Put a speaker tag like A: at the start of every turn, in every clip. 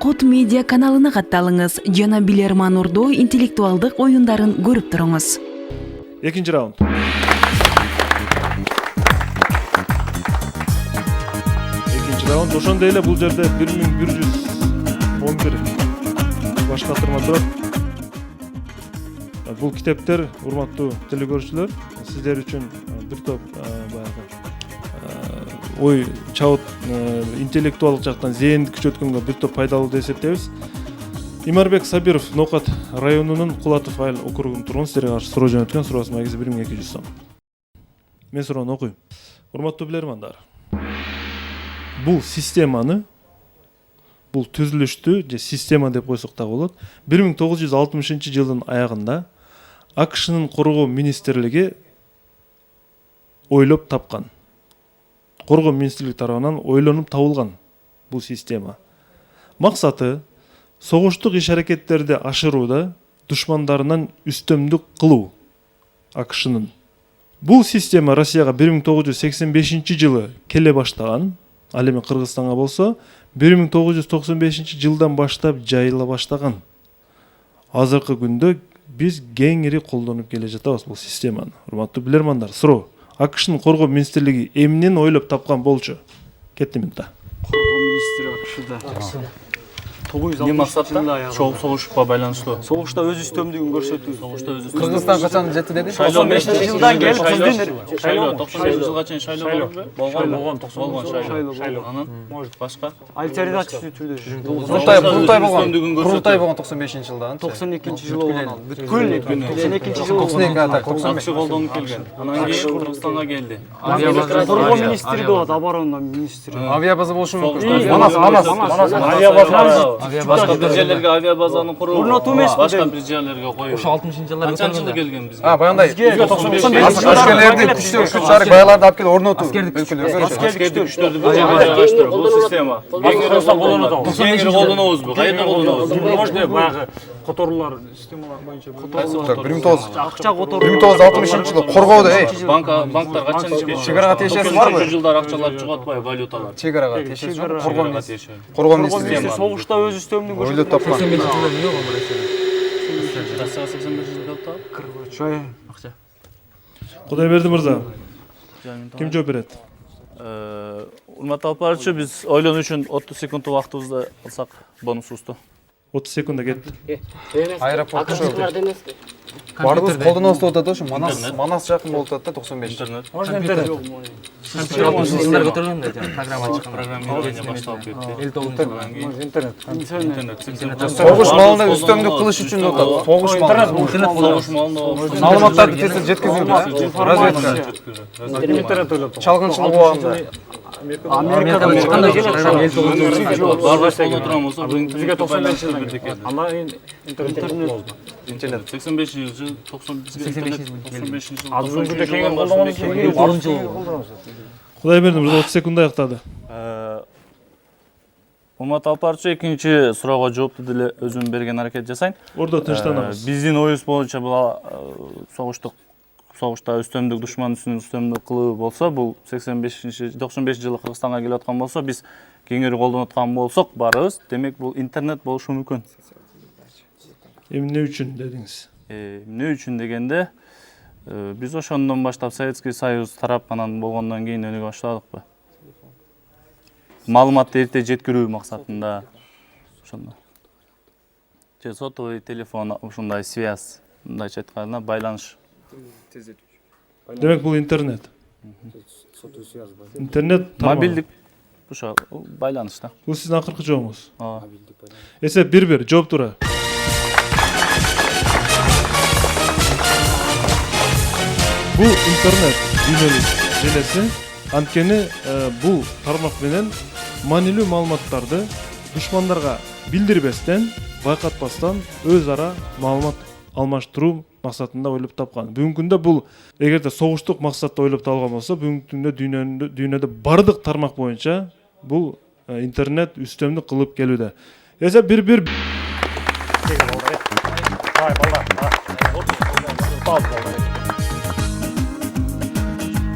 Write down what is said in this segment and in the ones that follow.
A: Код медиа каналына катталыңыз жана Билерман Ордо интеллектуалдык оюндарын көрүп туруңуз.
B: Экинчи раунд. Экинчи раунд. Ошондой эле бул жерде 1111 баш катырма турат. Бул китептер, урматтуу телекөрүүчүлөр, сиздер үчүн бир топ баягы ой чабыт интеллектуалдык жактан зээни күчөткөнгө бир топ пайдалуу деп эсептейбиз. Имарбек Сабиров Нокат районунун Кулатов айыл округунун тургуну сиздерге каршы суроо жөнөткөн. Суроосунун магизи 1200 сом. Мен суроону окуйм. Урматтуу билермандар. Бул системаны, бул түзүлүштү же система деп койсок да болот. 1960-жылдын аягында АКШнын коргоо министрлиги ойлоп тапкан. Коргоо министрлиги тарабынан ойлонуп табылган бул система. Максаты согуштук иш-аракеттерди ашырууда душмандарынан үстөмдүк кылуу АКШнын. Бул система Россияга 1985-жылы келе баштаган, ал эми Кыргызстанга болсо 1995-жылдан баштап жайыла баштаган. Азыркы күндө биз кеңири колдонуп келе жатабыз бул системаны. Урматтуу билермандар, суроо. АКШнын коргоо министрлиги эмнени ойлоп тапкан болчу? Кетти минутта.
C: Коргоо министри АКШда. 960 жылда аягында.
D: Согушка байланыштуу.
C: Согушта өз үстөмдүгүн көрсөтүү.
E: Кыргызстан качан жетти деди?
C: 95-жылдан келип биздин
D: шайлоо 95 жылга чейин шайлоо болгон 90 шайлоо. Анан башка
C: альтернативдүү түрдө
E: Курултай болгон 95-жылдан.
C: 92-жылы болгон. Бүткүл 92-жылы
D: 95 колдонуп келген. Анан кийин Кыргызстанга келди.
C: коргоо министри болот, оборона министри.
E: Авиабаза болушу мүмкүн.
C: Манас.
D: Башка бир жерлерге авиабазаны куруу.
C: Орнотуу эмеспи?
D: Башка бир жерлерге коюу.
E: Ошо 60-жылдар
D: Канчанчы келген бизге?
E: Баягындай. Аскерлерди күчтөр шарык баяларды алып келип орнотуу.
D: Аскердик күчтөрдү бул жерге жайгаштыруу. Бул система. Кеңири колдонобузбу? Кайда колдонобуз?
F: Можно баягы которулар системалар боюнча
E: 1960-жылы коргоодо
D: банктар качан ишке
E: чегарага тиешеси барбы?
D: Жылдар акчалар жоготпай валюталар.
E: Чегарага тиешеси коргоо министри.
D: Коргоо
E: Коргоо министри
C: согушта өз үстөмдүгүн
E: ойлоп тапкан.
D: 85 жылда
C: Чой.
B: Кудайберди мырза, ким жооп берет?
D: Урматтуу алып баруучу, биз ойлонуу үчүн 30 секунд убактыбызды алсак бонусубузду.
B: 30 секунда кетти.
E: Аэропортто баарыбыз колдонобуз деп атат ошо Манас жакын болуп атат да 95.
D: Интернет.
F: Можно интернет.
E: Компьютер
F: көтөргөндө программа чыккан.
D: Программирование башталып кетти.
F: Интернет.
E: Согуш малына үстөмдүк кылыш үчүн деп атат. Согуш малына.
D: Согуш малында
E: Маалыматтарды тез жеткизүү. Разведка.
F: Интернет ойлоп.
E: Чалгынчылык убагында.
C: Америкадан
F: Бизге 95 жылдан бирдеке. Андан кийин
D: интернет 85 жыл 95 жыл
F: азыр күндө кеңири колдонобуз.
B: Кудайберди мырза 30 секунд аяктады.
D: Урматтуу алып баруучу, экинчи суроого жоопту деле өзүм берген аракет жасайын.
B: Ордо тынчтанабыз.
D: Биздин оюбуз боюнча бул согушта үстөмдүк душман үстүнөн үстөмдүк кылуу болсо, бул 95 жылы Кыргызстанга келип аткан болсо, биз кеңири колдонуп аткан болсок барыбыз, демек бул интернет болушу мүмкүн.
B: Эмне үчүн дедиңиз?
D: Эмне үчүн дегенде, биз ошондон баштап Советский Союз тарапынан болгондон кийин өнүгө баштадыкпы. Маалыматты эрте жеткирүү максатында ошондо. Же сотовый телефон ушундай связь, мындайча айтканда байланыш.
B: Демек бул интернет. Интернет
D: Мобилдик ошо байланыш да.
B: Бул сиздин акыркы жообуңуз. Эсеп 1-1, жооп туура. Бул интернет дүйнөлүк желеси, анткени бул тармак менен маанилүү маалыматтарды душмандарга билдирбестен, байкатпастан өз ара маалымат алмаштыруу максатында ойлоп тапкан. Бүгүнкү күндө бул эгерде согуштук максатта ойлоп табылган болсо, бүгүнкү күндө дүйнөдө бардык тармак боюнча бул интернет үстөмдүк кылып келүүдө. Эсеп 1-1.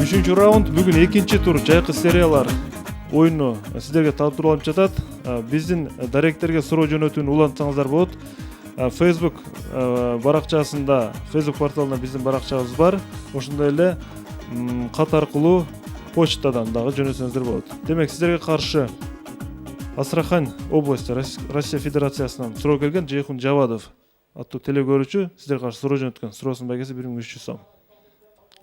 B: Үчүнчү раунд бүгүн экинчи тур жайкы сериялар оюну сиздерге таптырылып жатат. биздин даректерге суроо жөнөтүүнү улантсаңыздар болот. Facebook баракчасында, Facebook порталында биздин баракчабыз бар. Ошондой эле кат аркылуу почтадан дагы жөнөтсөңүздөр болот. Демек, сиздерге каршы Астрахань области Россия Федерациясынан суроо келген Жейхун Жавадов аттуу телекөрүүчү сиздерге каршы суроо жөнөткөн. Суроосунун байгеси 1300 сом.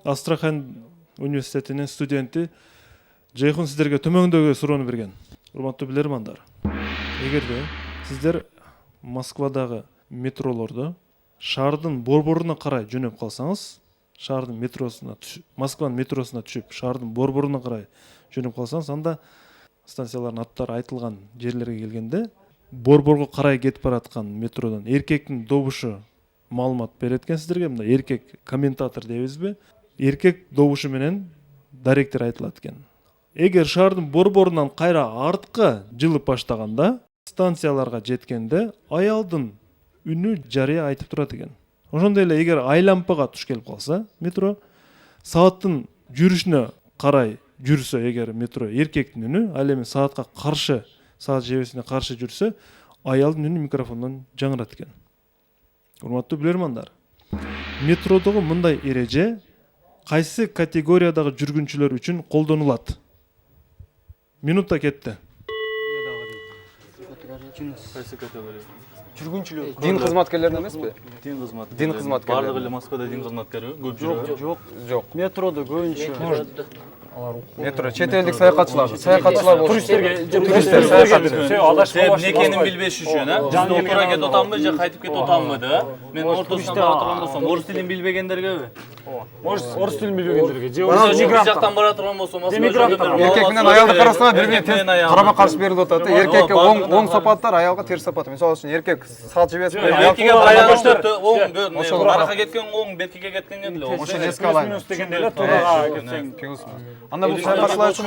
B: Астрахань университетинин студенти Жейхун сиздерге төмөндөгү суроону берген. Урматтуу билермандар, эгерде сиздер Москвадагы метролордо шаардын борборуна карай жөнөп калсаңыз, Москванын метросуна түшүп, шаардын борборуна карай жөнөп калсаңыз, анда станциялардын аттары айтылган жерлерге келгенде борборго карай кетип бараткан метродон эркектин добушу маалымат берет экен сиздерге. Мына эркек комментатор дейбизби? Эркек добушу менен даректер айтылат экен. Эгер шаардын борборунан кайра артка жылып баштаганда, станцияларга жеткенде аялдын үнү жарыя айтып турат экен. Ошондой эле эгер айлампага туш келип калса, метро сааттын жүрүшүнө карай жүрсө, эгер метро эркектин үнү, ал эми саатка каршы, саат жебесине каршы жүрсө, аялдын үнү микрофондон жаңырат экен. Урматтуу билермандар, метродогу мындай эреже кайсы категориядагы жүргүнчүлөр үчүн колдонулат? Минутта кетти.
C: Жүргүнчүлөр.
E: Дин кызматкерлеринен эмеспи?
D: Дин кызматкерлери.
E: Бардыгы
D: эле Москвада дин кызматкери көп жүрөт.
C: Жок. Метрода көбүнчө.
E: Метро чет элдик саякатчылар болушу.
C: Туристтер саякат.
F: Сен некенин билбеш үчүн, Жан отура кетип атамбы же кайтып кетип атамбы да? Мен ортосунда отурган болсом, орус тилин билбегендергеби?
C: Орус тилин билбегендерге. Же
F: Мигрант жактан бара турган болсом,
E: Эркек менен аялдын арасына бири-бирине карама каршы берилип атат. Эркекке оң сапаттар, аялга терс сапат. Мисалы үчүн эркек саат жебесин
F: Беркиге байланыштуу оң, арка кеткен оң, беркиге кеткен эле оң.
E: ошол эске алайын.
C: дегенде эле турага кетсең.
E: Анда бул саякатчылар үчүн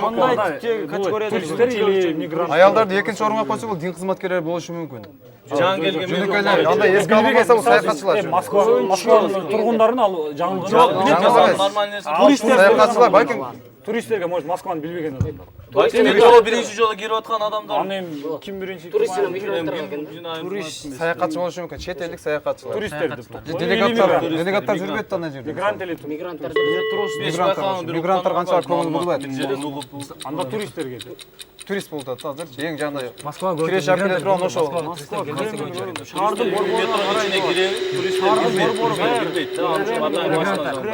C: Туристтер или мигрант.
E: аялдарды экинчи орунга койсо, бул дин кызматкерлери болушу мүмкүн.
F: Жан келген
E: Жөнөкөйлөр анда эске албаса, бул саякатчылар үчүн.
C: Москванын тургундарын ал жаңылып.
F: нормальный нерсе.
E: Саякатчылар балким
C: Туристтерге может Москваны билбеген адамдар.
F: Метро биринчи жолу кирип аткан адамдар.
C: Аны эми ким биринчи?
F: Турист.
E: саякатчы болушу мүмкүн. Чет элдик саякатчылар.
C: Туристтер деп.
E: Делегаттар жүрбөйт да ана жерде.
C: Мигрант эле
E: Мигранттар канчалык көңүл бурбайт.
C: анда туристтерге.
E: Турист болуп атат азыр. Эң жагында Москвага кире шап келе турган ошол.
C: Шаардын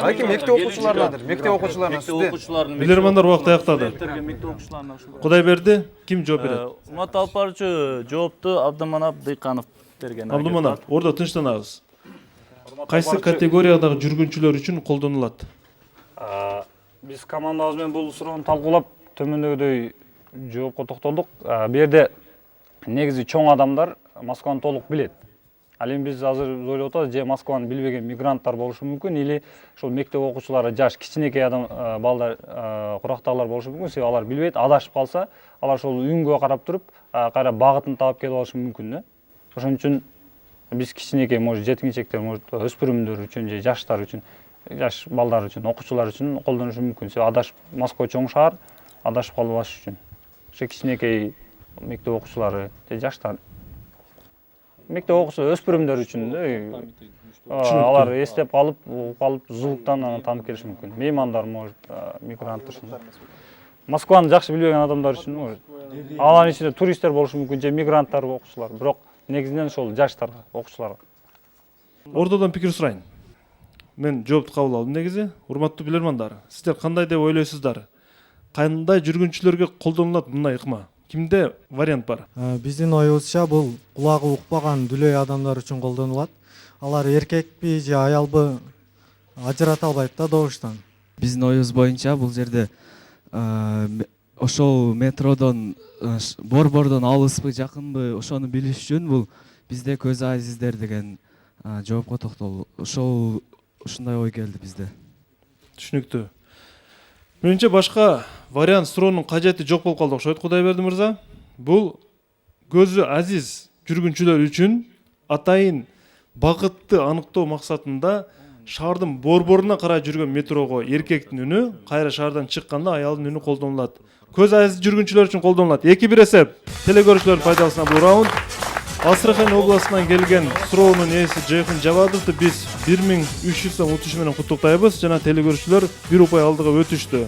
E: Балким мектеп окуучуларынадыр. Мектеп окуучуларына студент.
B: Билермандар убакыт аяктады. Кудай берди, ким жооп берет?
D: Урматтуу алып баруучу, жоопту Абдыманап Дыйканов берген.
B: Абдыманап, ордо тынчтанабыз. Кайсы категориядагы жүргүнчүлөр үчүн колдонулат?
C: Биз командабыз менен бул суроону талкуулап төмөндөгүдөй жоопко токтолдук. Бу жерде негизи чоң адамдар Москваны толук билет. Ал эми биз азыр ойлоп атабыз, же Москваны билбеген мигранттар болушу мүмкүн, или ошол мектеп окуучулары, жаш кичинекей адам балдар, курактагылар болушу мүмкүн. Себеби алар билбейт, адашып калса, алар ошол үнгө карап туруп, кайра багытын таап кетип алышы мүмкүн да. Ошон үчүн биз кичинекей, может, жеткинчектер, может, өспүрүмдөр үчүн же жаштар үчүн, жаш балдар үчүн, окуучулар үчүн колдонушу мүмкүн. Себеби адашып, Москва чоң шаар, адашып калбаш үчүн. Ошо кичинекей мектеп окуучулары же жаштар, мектеп окуучулар, өспүрүмдөр үчүн алар эстеп калып, звуктан таанып келиши мүмкүн. Меймандар, может, мигранттар үчүн. Москваны жакшы билбеген адамдар үчүн, может, алардын ичинде туристтер болушу мүмкүн, же мигранттар, окуучулар. Бирок негизинен ошол жаштарга, окуучуларга.
B: Ордодон пикир сурайын. Мен жоопту кабыл алдым негизи. Урматтуу билермандар, сиздер кандай деп ойлойсуздар? Кандай жүргүнчүлөргө колдонулат мындай ыкма? Кимде вариант бар?
G: Биздин оюбузча бул кулагы укпаган дүлөй адамдар үчүн колдонулат. Алар эркекпи же аялбы ажырата албайт да добуштан.
H: Биздин оюбуз боюнча бул жерде ошол метродон борбордон алыспы, жакынбы, ошону билиш үчүн бул бизде көз азиздер деген жоопко токтолду. Ушундай ой келди бизде.
B: Түшүнүктүү. Менимче башка вариант суроонун кажети жок болуп калды окшойт, Кудайберди мырза. Бул көзү азиз жүргүнчүлөр үчүн атайын багытты аныктоо максатында шаардын борборуна карай жүргөн метрого эркектин үнү, кайра шаардан чыкканда аялдын үнү колдонулат. Көз айсыз жүргүнчүлөр үчүн колдонулат. 2-1 эсеп. Телекөрүүчүлөрдүн пайдаласына бул раунд. Астрахань областынан келген суроонун ээси Жейхун Жавадовду биз 1300 сом утушу менен куттуктайбыз жана телекөрүүчүлөр 1 упай алдыга өтүштү.